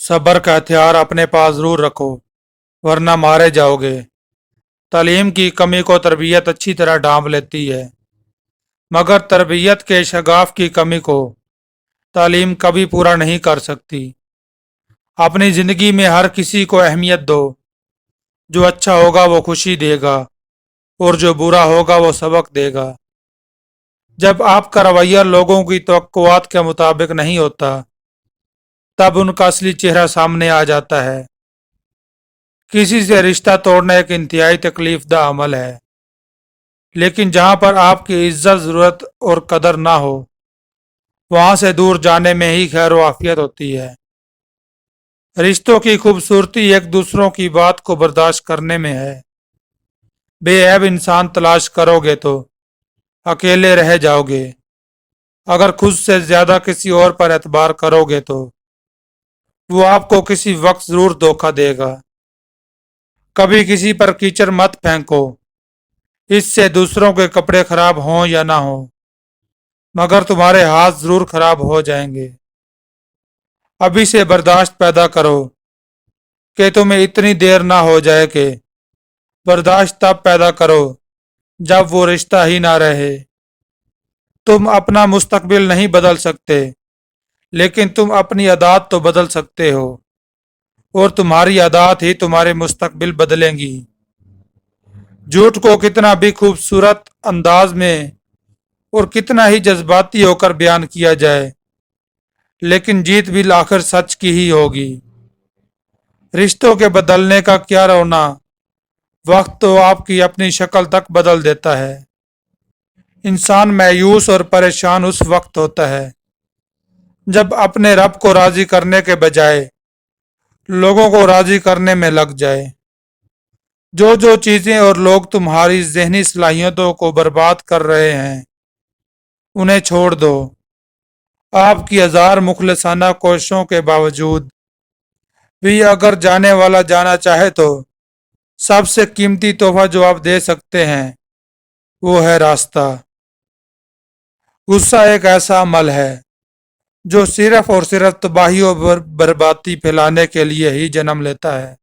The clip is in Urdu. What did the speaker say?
صبر کا ہتھیار اپنے پاس ضرور رکھو ورنہ مارے جاؤ گے۔ تعلیم کی کمی کو تربیت اچھی طرح ڈھانپ لیتی ہے، مگر تربیت کے شگاف کی کمی کو تعلیم کبھی پورا نہیں کر سکتی۔ اپنی زندگی میں ہر کسی کو اہمیت دو۔ جو اچھا ہوگا وہ خوشی دے گا اور جو برا ہوگا وہ سبق دے گا۔ جب آپ کا رویہ لوگوں کی توقعات کے مطابق نہیں ہوتا تب ان کا اصلی چہرہ سامنے آ جاتا ہے۔ کسی سے رشتہ توڑنا ایک انتہائی تکلیف دہ عمل ہے، لیکن جہاں پر آپ کی عزت، ضرورت اور قدر نہ ہو وہاں سے دور جانے میں ہی خیر و عافیت ہوتی ہے۔ رشتوں کی خوبصورتی ایک دوسروں کی بات کو برداشت کرنے میں ہے۔ بے عیب انسان تلاش کرو گے تو اکیلے رہ جاؤ گے۔ اگر خود سے زیادہ کسی اور پر اعتبار کرو گے تو وہ آپ کو کسی وقت ضرور دھوکہ دے گا۔ کبھی کسی پر کیچڑ مت پھینکو، اس سے دوسروں کے کپڑے خراب ہوں یا نہ ہوں مگر تمہارے ہاتھ ضرور خراب ہو جائیں گے۔ ابھی سے برداشت پیدا کرو کہ تمہیں اتنی دیر نہ ہو جائے کہ برداشت تب پیدا کرو جب وہ رشتہ ہی نہ رہے۔ تم اپنا مستقبل نہیں بدل سکتے، لیکن تم اپنی عادات تو بدل سکتے ہو، اور تمہاری عادات ہی تمہارے مستقبل بدلیں گی۔ جھوٹ کو کتنا بھی خوبصورت انداز میں اور کتنا ہی جذباتی ہو کر بیان کیا جائے، لیکن جیت بھی آخر سچ کی ہی ہوگی۔ رشتوں کے بدلنے کا کیا رونا، وقت تو آپ کی اپنی شکل تک بدل دیتا ہے۔ انسان مایوس اور پریشان اس وقت ہوتا ہے جب اپنے رب کو راضی کرنے کے بجائے لوگوں کو راضی کرنے میں لگ جائے۔ جو چیزیں اور لوگ تمہاری ذہنی صلاحیتوں کو برباد کر رہے ہیں انہیں چھوڑ دو۔ آپ کی ہزار مخلصانہ کوششوں کے باوجود بھی اگر جانے والا جانا چاہے تو سب سے قیمتی تحفہ جو آپ دے سکتے ہیں وہ ہے راستہ۔ غصہ ایک ایسا عمل ہے جو صرف اور صرف تباہی اور بربادی پھیلانے کے لیے ہی جنم لیتا ہے۔